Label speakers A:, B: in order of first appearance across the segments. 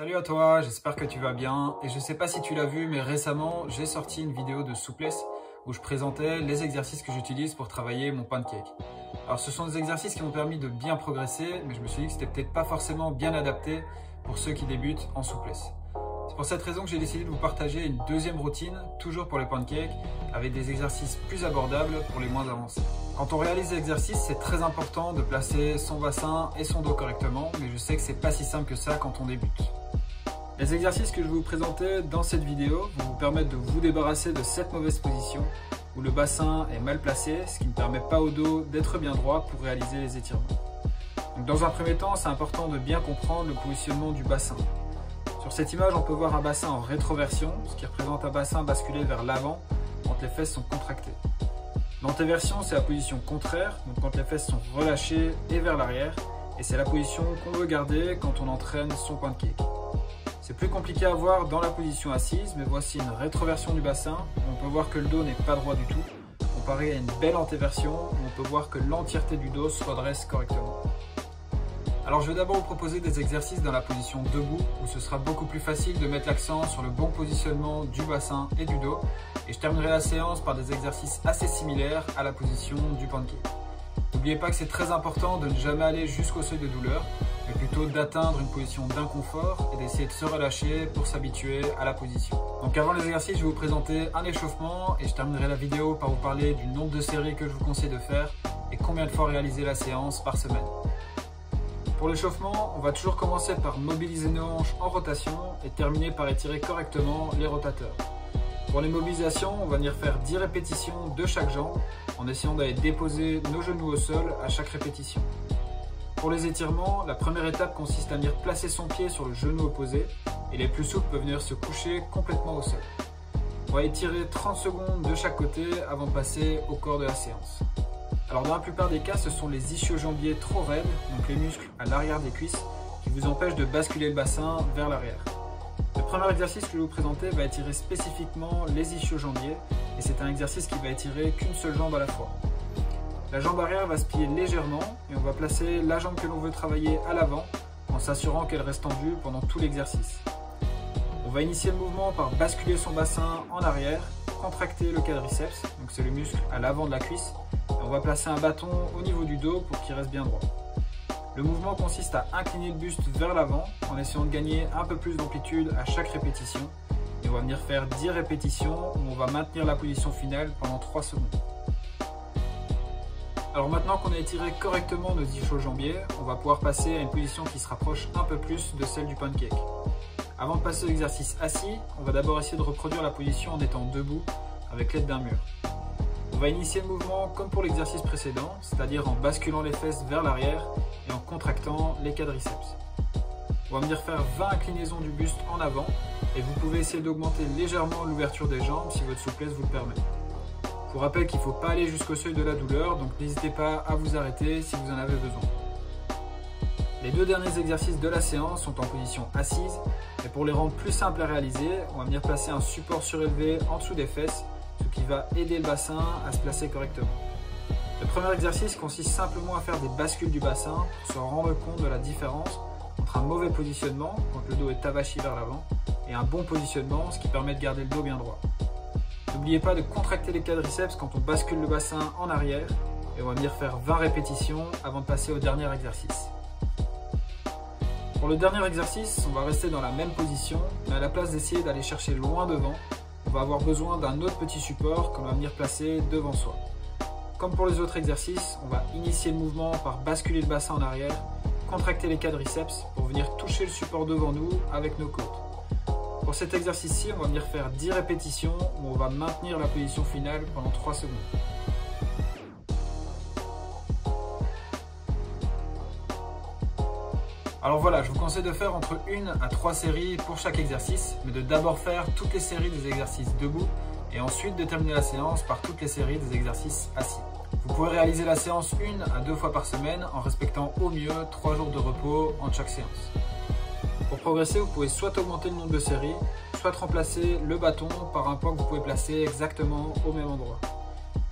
A: Salut à toi, j'espère que tu vas bien. Et je sais pas si tu l'as vu, mais récemment, j'ai sorti une vidéo de souplesse où je présentais les exercices que j'utilise pour travailler mon pancake. Alors ce sont des exercices qui m'ont permis de bien progresser, mais je me suis dit que c'était peut-être pas forcément bien adapté pour ceux qui débutent en souplesse. C'est pour cette raison que j'ai décidé de vous partager une deuxième routine, toujours pour les pancakes, avec des exercices plus abordables pour les moins avancés. Quand on réalise l'exercice, c'est très important de placer son bassin et son dos correctement, mais je sais que c'est pas si simple que ça quand on débute. Les exercices que je vais vous présenter dans cette vidéo vont vous permettre de vous débarrasser de cette mauvaise position où le bassin est mal placé, ce qui ne permet pas au dos d'être bien droit pour réaliser les étirements. Donc dans un premier temps, c'est important de bien comprendre le positionnement du bassin. Sur cette image, on peut voir un bassin en rétroversion, ce qui représente un bassin basculé vers l'avant quand les fesses sont contractées. L'antéversion, c'est la position contraire, donc quand les fesses sont relâchées et vers l'arrière, et c'est la position qu'on veut garder quand on entraîne son pancake. C'est plus compliqué à voir dans la position assise, mais voici une rétroversion du bassin. On peut voir que le dos n'est pas droit du tout, comparé à une belle antéversion où on peut voir que l'entièreté du dos se redresse correctement. Alors je vais d'abord vous proposer des exercices dans la position debout, où ce sera beaucoup plus facile de mettre l'accent sur le bon positionnement du bassin et du dos. Et je terminerai la séance par des exercices assez similaires à la position du pancake. N'oubliez pas que c'est très important de ne jamais aller jusqu'au seuil de douleur, mais plutôt d'atteindre une position d'inconfort et d'essayer de se relâcher pour s'habituer à la position. Donc avant les exercices, je vais vous présenter un échauffement et je terminerai la vidéo par vous parler du nombre de séries que je vous conseille de faire et combien de fois réaliser la séance par semaine. Pour l'échauffement, on va toujours commencer par mobiliser nos hanches en rotation et terminer par étirer correctement les rotateurs. Pour les mobilisations, on va venir faire 10 répétitions de chaque jambe en essayant d'aller déposer nos genoux au sol à chaque répétition. Pour les étirements, la première étape consiste à venir placer son pied sur le genou opposé et les plus souples peuvent venir se coucher complètement au sol. On va étirer 30 secondes de chaque côté avant de passer au corps de la séance. Alors dans la plupart des cas, ce sont les ischio-jambiers trop raides, donc les muscles à l'arrière des cuisses, qui vous empêchent de basculer le bassin vers l'arrière. Le premier exercice que je vais vous présenter va étirer spécifiquement les ischio-jambiers et c'est un exercice qui va étirer qu'une seule jambe à la fois. La jambe arrière va se plier légèrement et on va placer la jambe que l'on veut travailler à l'avant en s'assurant qu'elle reste tendue pendant tout l'exercice. On va initier le mouvement par basculer son bassin en arrière, contracter le quadriceps, donc c'est le muscle à l'avant de la cuisse, et on va placer un bâton au niveau du dos pour qu'il reste bien droit. Le mouvement consiste à incliner le buste vers l'avant en essayant de gagner un peu plus d'amplitude à chaque répétition et on va venir faire 10 répétitions où on va maintenir la position finale pendant 3 secondes. Alors maintenant qu'on a étiré correctement nos ischio-jambiers, on va pouvoir passer à une position qui se rapproche un peu plus de celle du pancake. Avant de passer à l'exercice assis, on va d'abord essayer de reproduire la position en étant debout avec l'aide d'un mur. On va initier le mouvement comme pour l'exercice précédent, c'est-à-dire en basculant les fesses vers l'arrière et en contractant les quadriceps. On va venir faire 20 inclinaisons du buste en avant et vous pouvez essayer d'augmenter légèrement l'ouverture des jambes si votre souplesse vous le permet. Je vous rappelle qu'il ne faut pas aller jusqu'au seuil de la douleur, donc n'hésitez pas à vous arrêter si vous en avez besoin. Les deux derniers exercices de la séance sont en position assise et pour les rendre plus simples à réaliser, on va venir placer un support surélevé en dessous des fesses, ce qui va aider le bassin à se placer correctement. Le premier exercice consiste simplement à faire des bascules du bassin pour se rendre compte de la différence entre un mauvais positionnement, quand le dos est avachi vers l'avant, et un bon positionnement, ce qui permet de garder le dos bien droit. N'oubliez pas de contracter les quadriceps quand on bascule le bassin en arrière, et on va venir faire 20 répétitions avant de passer au dernier exercice. Pour le dernier exercice, on va rester dans la même position, mais à la place d'essayer d'aller chercher loin devant, on va avoir besoin d'un autre petit support qu'on va venir placer devant soi. Comme pour les autres exercices, on va initier le mouvement par basculer le bassin en arrière, contracter les quadriceps pour venir toucher le support devant nous avec nos côtes. Pour cet exercice-ci, on va venir faire 10 répétitions où on va maintenir la position finale pendant 3 secondes. Alors voilà, je vous conseille de faire entre 1 à 3 séries pour chaque exercice, mais de d'abord faire toutes les séries des exercices debout et ensuite de terminer la séance par toutes les séries des exercices assis. Vous pouvez réaliser la séance 1 à 2 fois par semaine en respectant au mieux 3 jours de repos entre chaque séance. Pour progresser, vous pouvez soit augmenter le nombre de séries, soit remplacer le bâton par un poids que vous pouvez placer exactement au même endroit.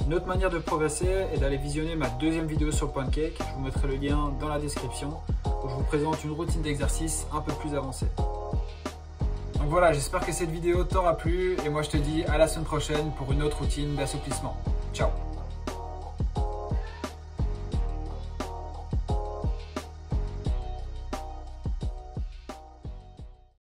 A: Une autre manière de progresser est d'aller visionner ma deuxième vidéo sur le pancake, je vous mettrai le lien dans la description, où je vous présente une routine d'exercice un peu plus avancée. Donc voilà, j'espère que cette vidéo t'aura plu et moi je te dis à la semaine prochaine pour une autre routine d'assouplissement. Ciao!